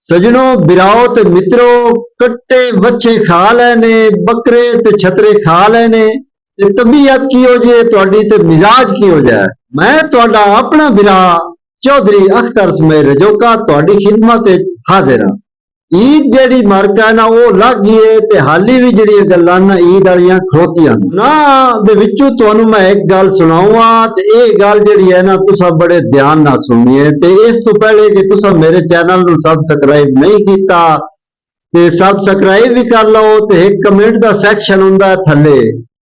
सजनों बिराओ ते मित्रों कट्टे बच्चे खा लेने बकरे ते छतरे खा लेने ते तबीयत की हो जाए तुहाडी ते मिजाज की हो जाए। मैं तुहाडा अपना बिरा चौधरी अख्तर सुमेर रजोका तुहाडी खिदमत विच हाजिर हां। ईद जेहड़ी मरक है ना वो लग गई है ते हाली भी जेहड़ियां गल्लां ना ईद वालियां खड़ोतियां ना दे विचों तुहानू मैं एक गल सुनाऊंगा ते ये गल जेहड़ी है ना तुसा बड़े ध्यान नाल सुनिए ते इस तो पहले कि तुसा मेरे चैनल नू सबसक्राइब नहीं कीता ते सबसक्राइब भी कर लो ते एक कमेंट दा सैक्शन हुंदा है थल्ले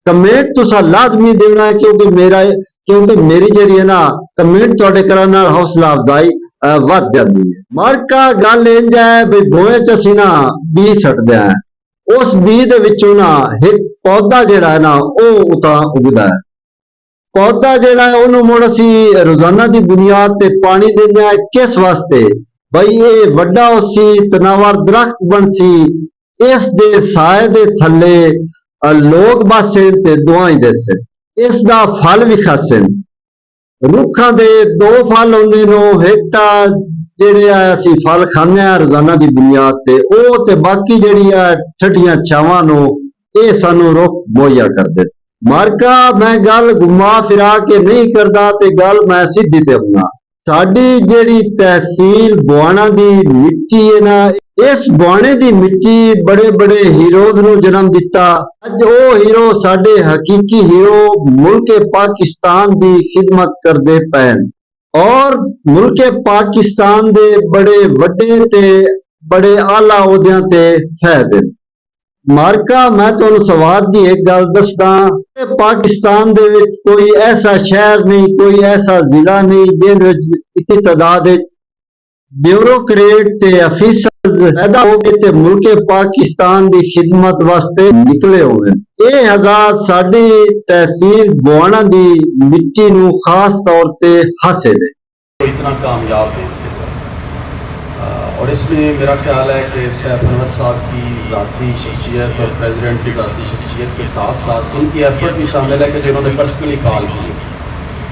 कमेंट तुसा लाजमी देना है क्योंकि मेरी जेहड़ी है ना कमेंट तुहाडे करन नाल हौसला अफजाई वध जाती है। मार्का गल इंज है भी गोए च असीं ना बी सटदे हैं उस बी दे विचों ना एक पौधा जेहड़ा है ना वो उतां उगदा है। पौधा जेहड़ा है उहनूं मुड़ असीं रोजाना दी बुनियाद ते पानी दिंदे हैं किस वास्ते बई ये वड्डा होसी तनावर दरख्त बनसी इस दे साए दे थल्ले लोग बसन ते दुआएं देसन इस दा फल भी खासन। रुखां दे दो फल होंदे ने एक तां जेहड़े असीं फल खाने आ रोजाना दी बुनियाद ते ओ ते बाकी जेहड़ी ठंडियां छावां नो ये सानू रुख मुहैया करदे। मार्का मैं गल घुमा फिरा के नहीं करदा ते गल मैं सीधी ते अपना साडी जेहड़ी तहसील बुआणा दी मिट्टी है ना इस बुआणे दी मिट्टी बड़े बड़े हीरोज नू जन्म दिता। अज ओ हीरो साडे हकीकी हीरो मुल्क पाकिस्तान दी खिदमत करदे पैन और मुल्क पाकिस्तान दे बड़े वड्डे ते बड़े आला ओहदियां ते फैज हैं। मार्का मैं तुहानू सवाद दी एक गल दसदा पाकिस्तान दे विच कोई ऐसा शहर नहीं कोई ऐसा जिला नहीं जिहदे विच इतनी तादाद ब्यूरोक्रेट ते अफीसर पैदा हो के ते मुल्क पाकिस्तान दी खिदमत वास्ते निकले होवे। ये हज़ार साडी तहसील बुआणा दी मिट्टी नू खास तौर ते हासिल है। इतना कामयाब है और इसमें मेरा ख्याल है कि सैफ अनवर साहब की ज़ाती शख्सियत और प्रेसिडेंट की ज़ाती शख्सियत के साथ साथ उनकी एफर्ट भी शामिल है कि जिन्होंने पर्सनली कॉल की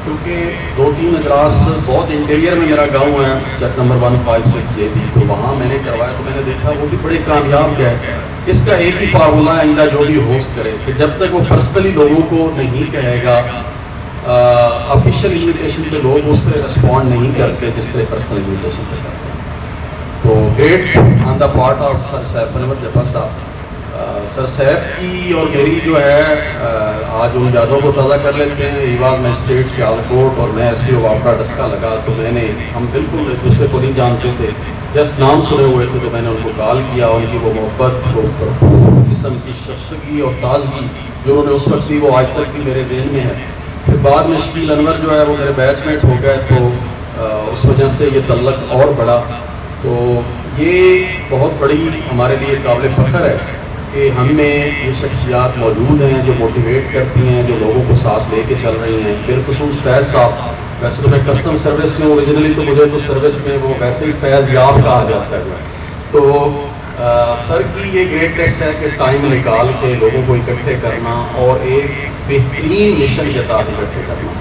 क्योंकि 2-3 अजलास बहुत इंटीरियर में मेरा गांव है चक नंबर 156 JB तो वहाँ मैंने करवाया तो मैंने देखा वो भी बड़े कामयाब गए। इसका एक ही फार्मूला आइंदा जो भी होस्ट करे कि जब तक वो पर्सनली लोगों को नहीं कहेगा ऑफिशियल इन्विटेशन पे लोग उस तरह रिस्पॉन्ड नहीं करते जिस तरह पर्सनल इन्विटेशन पे करते हैं। तो great on the part of sir Saif Anwar Zafar साहब। सर सैफ की और मेरी जो है आज उन यादों को ताज़ा कर लेते हैं। ईवाज मैजिस्ट्रेट सियालकोट और मैं SDO वापरा डस्का लगा तो हम बिल्कुल एक दूसरे को नहीं जानते थे, जस्ट नाम सुने हुए थे तो मैंने उनको कॉल किया। उनकी वो मोहब्बत वो किस्म की शख्सगी और ताजगी जो उन्होंने उस वक्त थी वो आज तक भी मेरे जहन में है। फिर बाद में शकील अनवर जो है वो मेरे बैचमेट हो गए तो उस वजह से ये तल्लक और बढ़ा। तो ये बहुत बड़ी हमारे लिए काबिल फ़ख्र है कि हम में ये शख्सियात मौजूद हैं जो मोटिवेट करती हैं, जो लोगों को साथ लेके चल रही हैं। बिलखुसूस फैज़ साहब, वैसे तो मैं कस्टम सर्विस में ओरिजिनली तो मुझे तो सर्विस में वो वैसे ही फैज़ याब कहा जाता है। तो सर की ये ग्रेटनेस है कि टाइम निकाल के लोगों को इकट्ठे करना और एक बेहतरीन मिशन के तहत इकट्ठे करना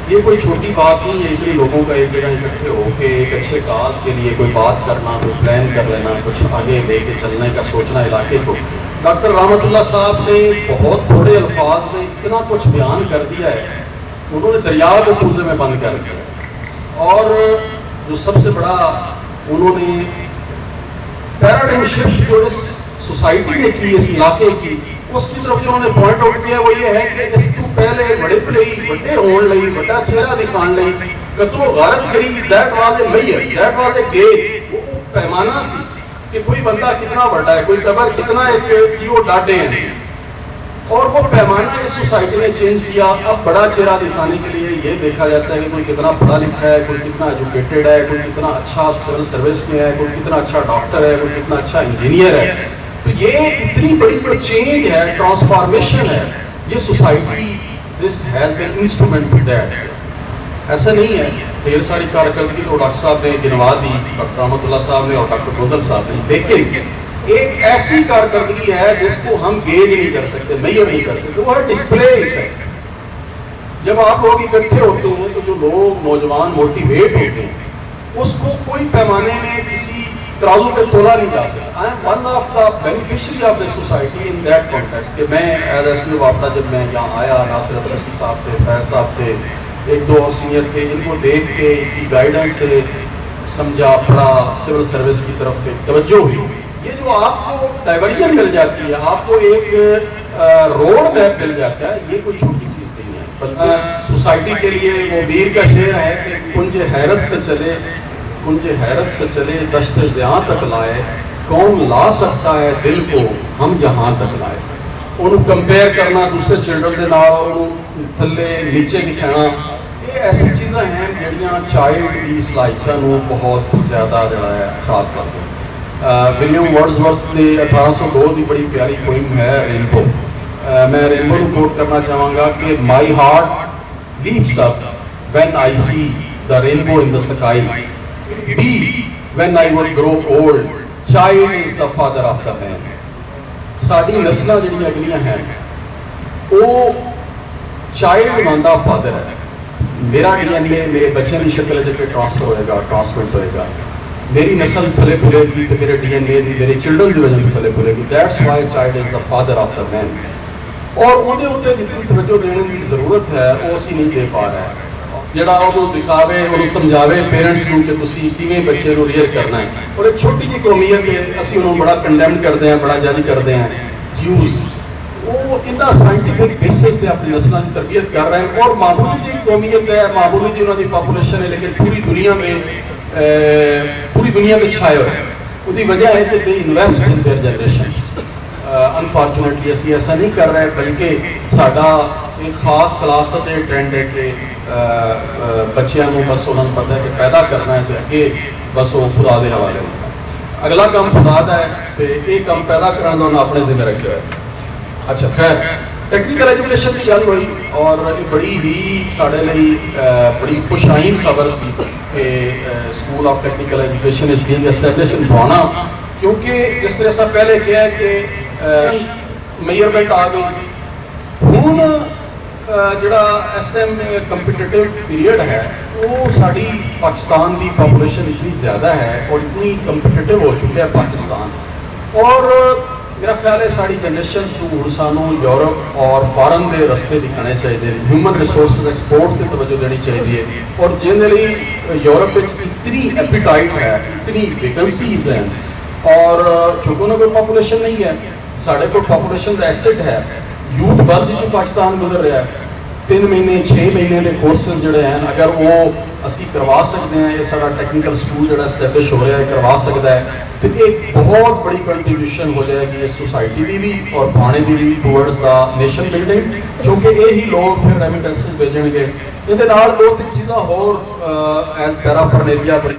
ये कोई छोटी बात नहीं है। इतने लोगों का एक जगह इकट्ठे होकर एक अच्छे काज के लिए कोई बात करना, कोई प्लान कर लेना, कुछ आगे लेके चलने का सोचना इलाके को। डॉक्टर रहमतुल्लाह साहब ने बहुत थोड़े अल्फाज में इतना कुछ बयान कर दिया है। उन्होंने दरिया को पूजे में बंद कर दिया और जो सबसे बड़ा उन्होंने पैराडाइम शिफ्ट जो इस सोसाइटी ने की, इस इलाके की, उसकी तरफ जो उन्होंने पॉइंट आउट किया वो ये है कि इसको पहले बड़े बड़े होने लई बड़ा चेहरा दिखाने लई कतलो गारत करी that was a major that was a gauge वो पैमाना सी कि कोई बंदा कितना बड़ा है, कोई टबर कितना एक कि वो डाटे हैं और वो पैमाना इस सोसाइटी ने चेंज किया। अब बड़ा चेहरा दिखाने के लिए ये देखा जाता है कि कोई कितना पढ़ा लिखा है, कोई कितना एजुकेटेड है, कोई कितना अच्छा सिविल सर्विस में है, कोई कितना अच्छा डॉक्टर है, कोई कितना अच्छा इंजीनियर है। तो ये इतनी बड़ी जो चेंज है, ट्रांसफॉर्मेशन है, ये society this has been instrument to that. ऐसा नहीं है ढेर सारी कारकर्दगी तो डॉक्टर साहब ने गिनवा दी, डॉक्टर रहमतुल्लाह साहब ने और डॉक्टर गोदल साहब ने, लेकिन एक ऐसी कारकर्दगी है जिसको हम गेज नहीं कर सकते, मेजर नहीं कर सकते, वो है डिस्प्ले इफेक्ट। जब आप लोग इकट्ठे होते हैं तो जो लोग नौजवान मोटिवेट होते हैं उसको कोई पैमाने में किसी तराजू पे तोला नहीं जा सकता। I am one of the beneficiary of the society in that context कि मैं एज एस वापड़ा जब मैं यहाँ आया, नासिर अफसर साहब थे, फैज साहब थे, एक दो और सीनियर थे, इनको देख के इनकी गाइडेंस से समझा, पढ़ा, सिविल सर्विस की तरफ एक तवज्जो हुई। ये जो आपको डाइवर्जन मिल जाती है, आपको एक रोड मैप मिल जाता है, ये कोई छोटी चीज़ नहीं है। बल्कि सोसाइटी के लिए वो मीर का शेर है कि कुंज हैरत से चले, कुंज हैरत से चले दश्त ज़ियां तक लाए, कौन ला सकता है दिल को हम जहां तक लाए। उन्होंने कंपेयर करना दूसरे चिल्ड्रन के नाल, उन्होंने थले नीचे दिखाना, ये ऐसी चीज़ें हैं ਜਿਹੜੀਆਂ ਚਾਈਲਡ ਦੀ ਸਲਾਹਿਤਾਂ ਨੂੰ ਬਹੁਤ ਜ਼ਿਆਦਾ ਜਿਹੜਾ ਹੈ ਖਰਾਬ ਕਰਦੇ हैं। विलियम वर्ड्सवर्थ ने 1802 की बड़ी प्यारी पोइम है रेनबो। मैं रेनबो को कोट करना चाहूँगा कि my heart leaps up when I see the rainbow in the sky, be when I would grow old, child is the father of the man. साडी नस्लां ਜਿਹੜੀਆਂ अगलियां हैं वो चाइल्ड मानदा फादर है। मेरा डीएनए मेरे बच्चों की शक्ल च ट्रांसफर होएगा, ट्रांसमिट होएगा, मेरी नस्ल फले फुलेगी तो मेरे डीएनए की, मेरे चिल्ड्रन की वजह फले फुलेगी। That's why child is the father of the man. और उहदे उत्ते जितनी तवज्जो देने की जरूरत है वो असीं नहीं दे पा रहे हैं। ਜਿਹੜਾ ਉਹਨੂੰ ਦਿਖਾਵੇ, ਉਹਨੂੰ ਸਮਝਾਵੇ ਪੇਰੈਂਟਸ ਨੂੰ ਕਿ ਤੁਸੀਂ ਕਿਵੇਂ ਬੱਚੇ ਨੂੰ ਰੀਅਰ ਕਰਨਾ ਹੈ। ਔਰ ਇੱਕ ਛੋਟੀ ਜਿਹੀ ਕੌਮੀਅਤ ਹੈ, ਅਸੀਂ ਉਹਨੂੰ ਬੜਾ ਕੰਡੈਮ ਕਰਦੇ ਹਾਂ, ਬੜਾ ਜੱਜ ਕਰਦੇ ਹਾਂ, ਜਿਊਜ਼। वो इन्ना साइंटिफिक बेसिस से अपनी नस्लों की तरबियत कर रहे हैं। और मामूली जी कौमियत है, मामूली जी उन्होंने पॉपुलेशन है, लेकिन पूरी दुनिया में छाए हुए हैं। उसकी वजह है कि they invest in their generation. Unfortunately असी ऐसा नहीं कर रहे, बल्कि साडा एक खास क्लास का ट्रेंड है कि बच्चों को बस उन्होंने पता है कि पैदा करना है, तो अगे बस वो खुदा के हवाले होता है। अगला काम खुदा का है, तो ये काम पैदा करने का उन्हें अपने जिम्मे रखे हुए। अच्छा खैर, टैक्नीकल एजुकेशन की गल हुई और ये बड़ी ही साढ़े लिए बड़ी खुशाइन खबर सी कि school of technical education is being established in Bhana. क्योंकि जिस तरह से पहले किया है कि मेजरमेंट आ गई, हुण जिहड़ा इस टाइम कंपीटिटिव पीरियड है वो साड़ी पाकिस्तान की पॉपुलेशन इतनी ज़्यादा है और इतनी कंपीटिटिव हो चुका है पाकिस्तान। और मेरा ख्याल है साड़ी जनरेशन को सानू यूरोप और फॉरन के रस्ते दिखाने चाहिए, ह्यूमन रिसोर्स एक्सपोर्ट की तवज्जो देनी चाहिए। और जिन्हें यूरोप में इतनी एपिटाइट है, इतनी वैकेंसीज हैं, और चूंकि उन्होंने कोई पॉपुलेशन नहीं है, साढ़े को पॉपुलेशन का एसेट है। यूथ बल्क जो पाकिस्तान गुजर रहा है, 3 महीने 6 महीने के कोर्सेज जोड़े हैं, अगर वो असी करवा सकते हैं, ये सारा टेक्निकल स्कूल जो एस्टैब्लिश हो रहा है करवा सकता है, तो एक बहुत बड़ी कंट्रीब्यूशन हो जाएगी इस सोसाइटी की भी और भाने की भी टूवर्ड्स द नेशन बिल्डिंग। क्योंकि यही लोग फिर रेमिटेंसेस भेजेंगे। ये 2-3 चीज़ां होर एज पैराफर्नेलिया